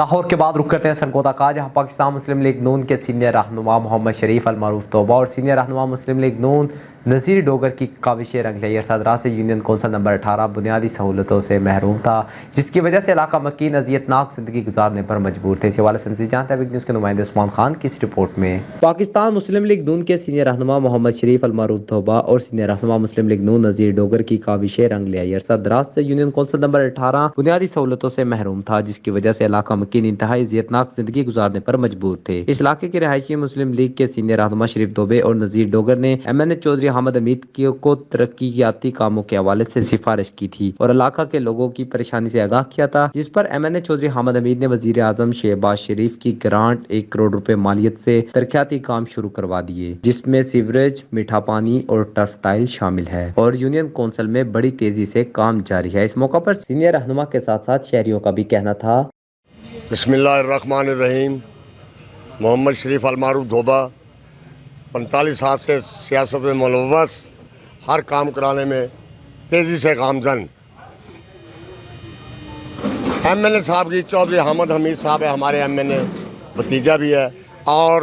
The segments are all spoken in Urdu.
لاہور کے بعد رخ کرتے ہیں سرگودا کا، جہاں پاکستان مسلم لیگ نون کے سینئر رہنما محمد شریف المعروف توبہ اور سینئر رہنما مسلم لیگ نون نذیر ڈوگر کی کاوشیں رنگ لیں۔ عرصہ دراز سے یونین کونسل نمبر 18 بنیادی سہولتوں سے محروم تھا، جس کی وجہ سے علاقہ مکین اذیتناک زندگی گزارنے پر مجبور تھے۔ اس حوالے سے مزید جانتے ہیں بگ نیوز کے نمائندے عثمان خان کی اس رپورٹ میں۔ پاکستان مسلم لیگ نون کے سینئر رہنما محمد شریف المعروف توبہ اور سینئر رہنما مسلم لیگ نون نذیر ڈوگر کی کاوشیں رنگ لیں۔ عرصہ دراز سے یونین کونسل نمبر 18 بنیادی سہولتوں سے محروم تھا، جس کی وجہ سے علاقہ مکین انتہائی اذیتناک زندگی گزارنے پر مجبور تھے۔ اس علاقے کے رہائشی مسلم لیگ کے سینئر رہنما شریف توبہ اور نذیر ڈوگر نے MNA چودھری حامد حمید کو ترقیاتی کاموں کے حوالے سے سفارش کی تھی اور علاقہ کے لوگوں کی پریشانی سے آگاہ کیا تھا، جس پر MNA چودھری حامد حمید نے وزیر اعظم شہباز شریف کی گرانٹ 1 کروڑ روپے مالیت سے ترقیاتی کام شروع کروا دیے، جس میں سیوریج، میٹھا پانی اور ٹرف ٹائل شامل ہے، اور یونین کونسل میں بڑی تیزی سے کام جاری ہے۔ اس موقع پر سینئر رہنما کے ساتھ ساتھ شہریوں کا بھی کہنا تھا۔ بسم اللہ الرحمن الرحیم۔ محمد شریف المعروف توبہ 45 سال سے سیاست میں ملوث، ہر کام کرانے میں تیزی سے گامزن۔ MNA صاحب کی چودھری حامد حمید صاحب ہے، ہمارے MNA بھتیجا بھی ہے، اور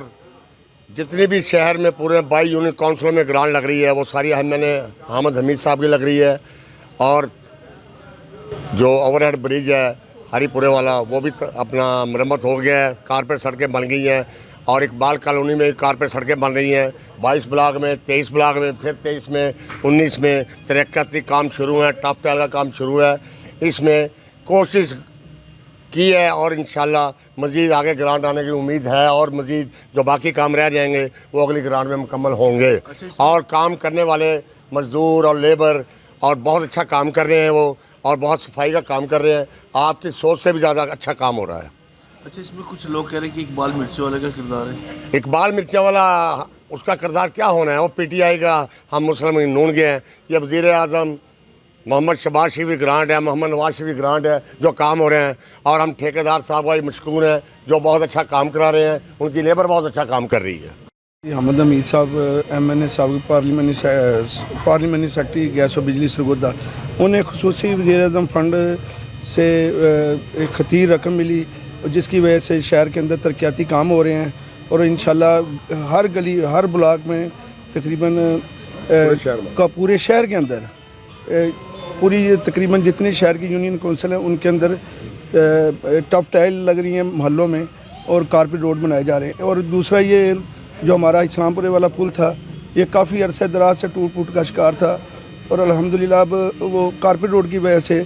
جتنی بھی شہر میں پورے 22 یونین کونسلوں میں گرانٹ لگ رہی ہے وہ ساری MNA حامد حمید صاحب کی لگ رہی ہے، اور جو اوور ہیڈ برج ہے ہری پورے والا وہ بھی اپنا مرمت ہو گیا ہے، کارپیٹ سڑکیں بن گئی ہیں، اور اقبال کالونی میں کارپیٹ سڑکیں بن رہی ہیں، 22 بلاک میں، 23 بلاک میں، پھر 23 میں، 19 میں ترقیاتی کام شروع ہے، ٹاپ ٹائل کا کام شروع ہے۔ اس میں کوشش کی ہے اور انشاءاللہ مزید آگے گرانٹ آنے کی امید ہے، اور مزید جو باقی کام رہ جائیں گے وہ اگلی گرانٹ میں مکمل ہوں گے۔ اور کام کرنے والے مزدور اور لیبر اور بہت اچھا کام کر رہے ہیں وہ، اور بہت صفائی کا کام کر رہے ہیں، آپ کی سوچ سے بھی زیادہ اچھا کام ہو رہا ہے۔ اچھا، اس میں کچھ لوگ کہہ رہے ہیں کہ اقبال مرچے والے کا کردار ہے۔ اقبال مرچے والا اس کا کردار کیا ہونا ہے؟ وہ PTI کا، ہم مسلم لیگ نون کے ہیں۔ یہ وزیر اعظم محمد شہباز شریف کی گرانٹ ہے، محمد نواز شریف کی گرانٹ ہے جو کام ہو رہے ہیں، اور ہم ٹھیکیدار صاحب کا مشکور ہیں جو بہت اچھا کام کرا رہے ہیں، ان کی لیبر بہت اچھا کام کر رہی ہے۔ حامد حمید صاحب MNA صاحب پارلیمنٹری سیکرٹری گیس و بجلی سرگودا، انہیں خصوصی وزیر اعظم فنڈ سے ایک خطیر رقم ملی، جس کی وجہ سے شہر کے اندر ترقیاتی کام ہو رہے ہیں، اور انشاءاللہ ہر گلی ہر بلاک میں تقریباً پورے شہر کے اندر پوری تقریباً جتنے شہر کی یونین کونسل ہیں ان کے اندر ٹف ٹائل لگ رہی ہیں محلوں میں، اور کارپیٹ روڈ بنائے جا رہے ہیں۔ اور دوسرا یہ جو ہمارا اسلام پورے والا پل تھا، یہ کافی عرصے دراز سے ٹوٹ پھوٹ کا شکار تھا، اور الحمدللہ اب وہ کارپیٹ روڈ کی وجہ سے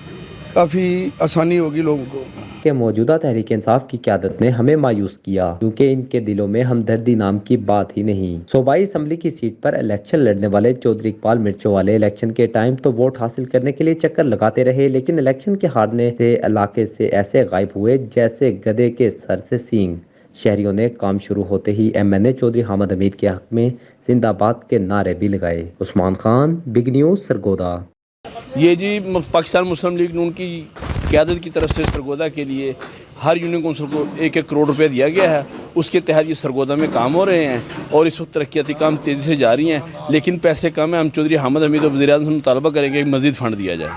کافی آسانی ہوگی لوگوں کو۔ کہ موجودہ تحریک انصاف کی قیادت نے ہمیں مایوس کیا، کیونکہ ان کے دلوں میں ہمدردی نام کی بات ہی نہیں۔ صوبائی اسمبلی کی سیٹ پر الیکشن لڑنے والے چودھری اقبال مرچوں والے الیکشن کے ٹائم تو ووٹ حاصل کرنے کے لیے چکر لگاتے رہے، لیکن الیکشن کے ہارنے سے علاقے سے ایسے غائب ہوئے جیسے گدھے کے سر سے سینگ۔ شہریوں نے کام شروع ہوتے ہی MNA چودھری حامد حمید کے حق میں زندہ باد کے نعرے بھی لگائے۔ عثمان خان، بگ نیوز، سرگودا۔ یہ جی پاکستان مسلم لیگ نون کی قیادت کی طرف سے سرگودا کے لیے ہر یونین کونسل کو 1 کروڑ روپے دیا گیا ہے، اس کے تحت یہ سرگودا میں کام ہو رہے ہیں، اور اس وقت ترقیاتی کام تیزی سے جاری ہیں، لیکن پیسے کم ہیں۔ ہم چودھری حامد حمید اور وزیر اعظم سے مطالبہ کریں گے کہ مزید فنڈ دیا جائے۔